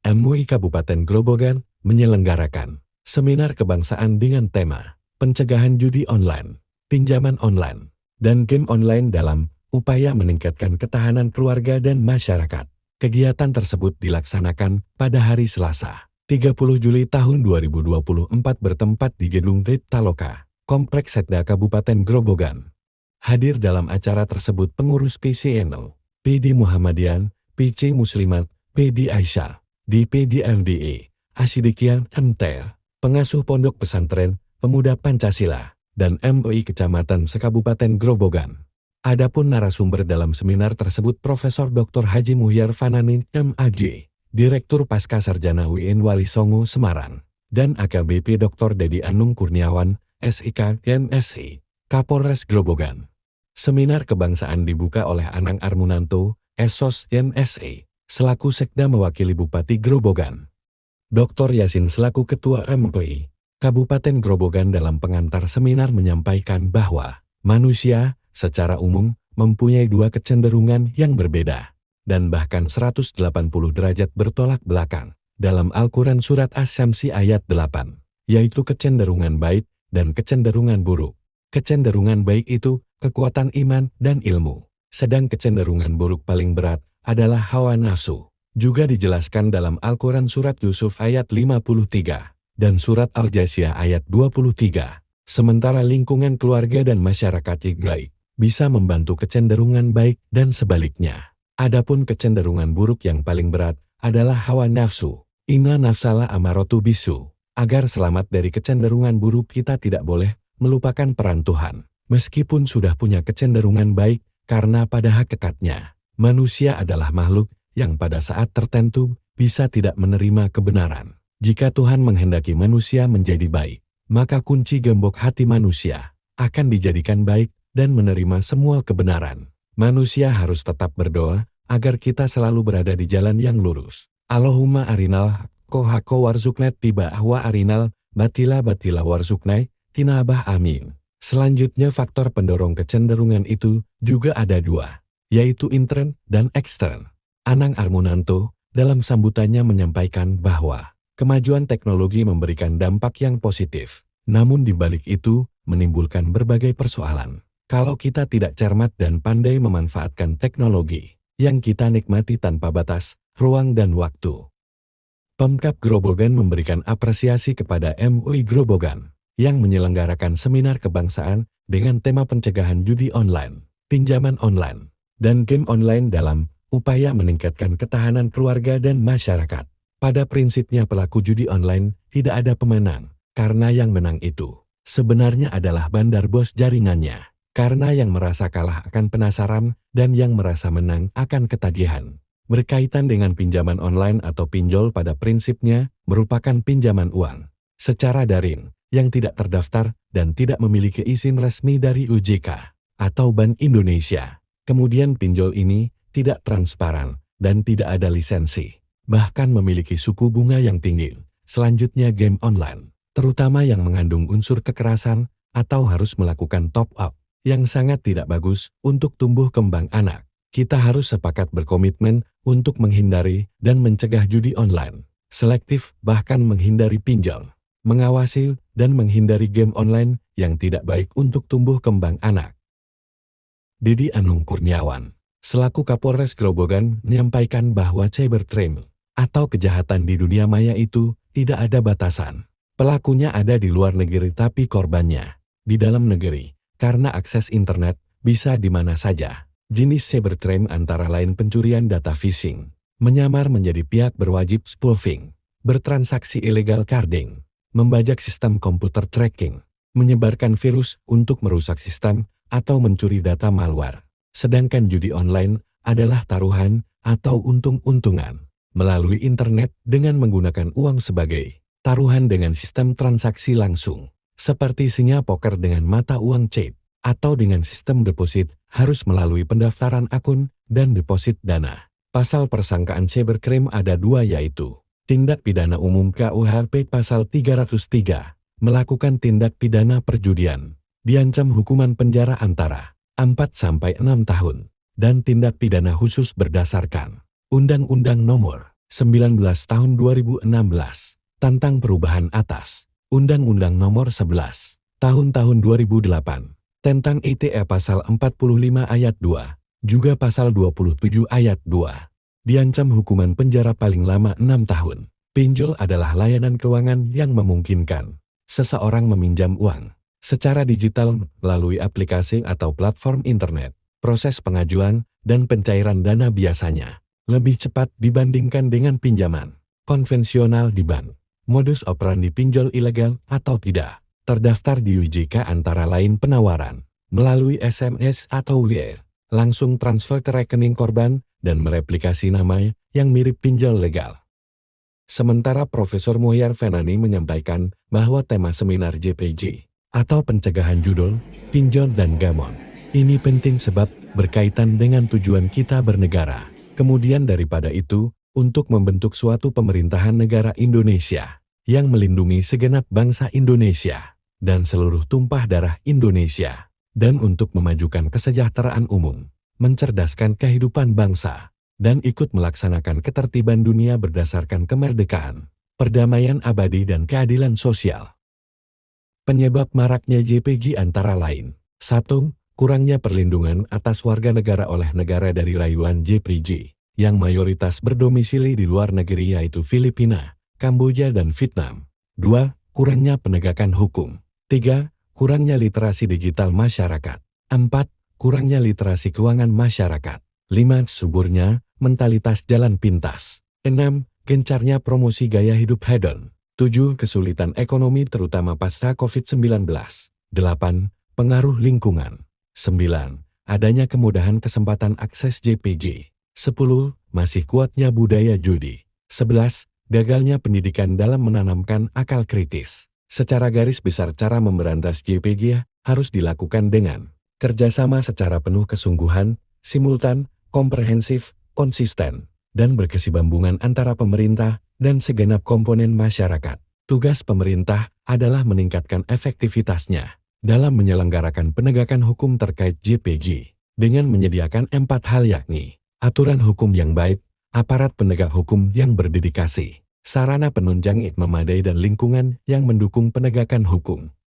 MUI Kabupaten Grobogan menyelenggarakan seminar kebangsaan dengan tema pencegahan judi online, pinjaman online, dan game online dalam upaya meningkatkan ketahanan keluarga dan masyarakat. Kegiatan tersebut dilaksanakan pada hari Selasa, 30 Juli tahun 2024 bertempat di Gedung Ripta Loka, Kompleks Setda Kabupaten Grobogan. Hadir dalam acara tersebut pengurus PCNO, PD Muhammadian, PC Muslimat, PD Aisyah, DPD MDE, Asidikian MT, pengasuh Pondok Pesantren Pemuda Pancasila, dan MUI Kecamatan Sekabupaten Grobogan. Adapun narasumber dalam seminar tersebut Profesor Dr. Haji Muhyar Fananin MAG, Direktur Pascasarjana UIN Wali Songo Semarang, dan AKBP Dr. Dedi Anung Kurniawan, SIK MSI, Kapolres Grobogan. Seminar kebangsaan dibuka oleh Anang Armunanto, Esos MSI, selaku Sekda mewakili Bupati Grobogan. Dr. Yasin selaku Ketua MUI Kabupaten Grobogan dalam pengantar seminar menyampaikan bahwa manusia secara umum mempunyai dua kecenderungan yang berbeda dan bahkan 180 derajat bertolak belakang dalam Al-Quran Surat Asy-Syamsi ayat 8, yaitu kecenderungan baik dan kecenderungan buruk. Kecenderungan baik itu kekuatan iman dan ilmu, sedang kecenderungan buruk paling berat adalah hawa nafsu. Juga dijelaskan dalam Al-Quran Surat Yusuf ayat 53 dan Surat Al-Jasiyah ayat 23. Sementara lingkungan keluarga dan masyarakat yang baik bisa membantu kecenderungan baik dan sebaliknya. Adapun kecenderungan buruk yang paling berat adalah hawa nafsu. Inna nafsala amaratu bisu. Agar selamat dari kecenderungan buruk kita tidak boleh melupakan peran Tuhan. Meskipun sudah punya kecenderungan baik, karena pada hakikatnya manusia adalah makhluk yang pada saat tertentu bisa tidak menerima kebenaran. Jika Tuhan menghendaki manusia menjadi baik, maka kunci gembok hati manusia akan dijadikan baik dan menerima semua kebenaran. Manusia harus tetap berdoa agar kita selalu berada di jalan yang lurus. Allahumma arinal haqqa warzukna tiba wa arinal batila warzukna tinabah amin. Selanjutnya faktor pendorong kecenderungan itu juga ada dua, yaitu intern dan ekstern. Anang Armunanto dalam sambutannya menyampaikan bahwa kemajuan teknologi memberikan dampak yang positif, namun di balik itu menimbulkan berbagai persoalan. Kalau kita tidak cermat dan pandai memanfaatkan teknologi yang kita nikmati tanpa batas, ruang dan waktu. Pemkab Grobogan memberikan apresiasi kepada MUI Grobogan yang menyelenggarakan seminar kebangsaan dengan tema pencegahan judi online, pinjaman online, dan game online dalam upaya meningkatkan ketahanan keluarga dan masyarakat. Pada prinsipnya pelaku judi online tidak ada pemenang, karena yang menang itu sebenarnya adalah bandar bos jaringannya. Karena yang merasa kalah akan penasaran dan yang merasa menang akan ketagihan. Berkaitan dengan pinjaman online atau pinjol pada prinsipnya merupakan pinjaman uang secara daring yang tidak terdaftar dan tidak memiliki izin resmi dari OJK atau Bank Indonesia. Kemudian pinjol ini tidak transparan dan tidak ada lisensi, bahkan memiliki suku bunga yang tinggi. Selanjutnya game online, terutama yang mengandung unsur kekerasan atau harus melakukan top up, yang sangat tidak bagus untuk tumbuh kembang anak. Kita harus sepakat berkomitmen untuk menghindari dan mencegah judi online, selektif bahkan menghindari pinjol, mengawasi dan menghindari game online yang tidak baik untuk tumbuh kembang anak. Dedi Anung Kurniawan selaku Kapolres Grobogan menyampaikan bahwa cybercrime atau kejahatan di dunia maya itu tidak ada batasan. Pelakunya ada di luar negeri tapi korbannya di dalam negeri karena akses internet bisa di mana saja. Jenis cybercrime antara lain pencurian data phishing, menyamar menjadi pihak berwajib spoofing, bertransaksi illegal carding, membajak sistem komputer tracking, menyebarkan virus untuk merusak sistem atau mencuri data malware. Sedangkan judi online adalah taruhan atau untung-untungan melalui internet dengan menggunakan uang sebagai taruhan dengan sistem transaksi langsung, seperti sinyal poker dengan mata uang chip, atau dengan sistem deposit harus melalui pendaftaran akun dan deposit dana. Pasal persangkaan cybercrime ada dua, yaitu tindak pidana umum KUHP pasal 303, melakukan tindak pidana perjudian, diancam hukuman penjara antara 4–6 tahun, dan tindak pidana khusus berdasarkan Undang-Undang Nomor 19 tahun 2016 tentang perubahan atas Undang-Undang Nomor 11 tahun 2008 tentang ITE pasal 45 ayat 2, juga pasal 27 ayat 2. Diancam hukuman penjara paling lama 6 tahun. Pinjol adalah layanan keuangan yang memungkinkan seseorang meminjam uang secara digital melalui aplikasi atau platform internet. Proses pengajuan dan pencairan dana biasanya lebih cepat dibandingkan dengan pinjaman konvensional di bank. Modus operandi pinjol ilegal atau tidak terdaftar di OJK antara lain penawaran melalui SMS atau WA, langsung transfer ke rekening korban, dan mereplikasi nama yang mirip pinjol legal. Sementara Profesor Mohyar Fenani menyampaikan bahwa tema seminar JPG atau pencegahan judul, pinjol dan gamon, ini penting sebab berkaitan dengan tujuan kita bernegara. Kemudian daripada itu, untuk membentuk suatu pemerintahan negara Indonesia yang melindungi segenap bangsa Indonesia dan seluruh tumpah darah Indonesia, dan untuk memajukan kesejahteraan umum, mencerdaskan kehidupan bangsa, dan ikut melaksanakan ketertiban dunia berdasarkan kemerdekaan, perdamaian abadi dan keadilan sosial. Penyebab maraknya JPG antara lain: 1. Kurangnya perlindungan atas warga negara oleh negara dari rayuan JPG, yang mayoritas berdomisili di luar negeri yaitu Filipina, Kamboja dan Vietnam. 2. Kurangnya penegakan hukum. 3. Kurangnya literasi digital masyarakat. 4. Kurangnya literasi keuangan masyarakat. 5. Suburnya mentalitas jalan pintas. 6. Gencarnya promosi gaya hidup hedon. 7. Kesulitan ekonomi terutama pasca COVID-19. 8. Pengaruh lingkungan. 9. Adanya kemudahan kesempatan akses JPG. 10. Masih kuatnya budaya judi. 11. Gagalnya pendidikan dalam menanamkan akal kritis. Secara garis besar cara memberantas JPG harus dilakukan dengan kerjasama secara penuh kesungguhan, simultan, komprehensif, konsisten, dan berkesinambungan antara pemerintah dan segenap komponen masyarakat. Tugas pemerintah adalah meningkatkan efektivitasnya dalam menyelenggarakan penegakan hukum terkait JPG dengan menyediakan 4 hal yakni aturan hukum yang baik, aparat penegak hukum yang berdedikasi, sarana penunjang memadai dan lingkungan yang mendukung penegakan hukum.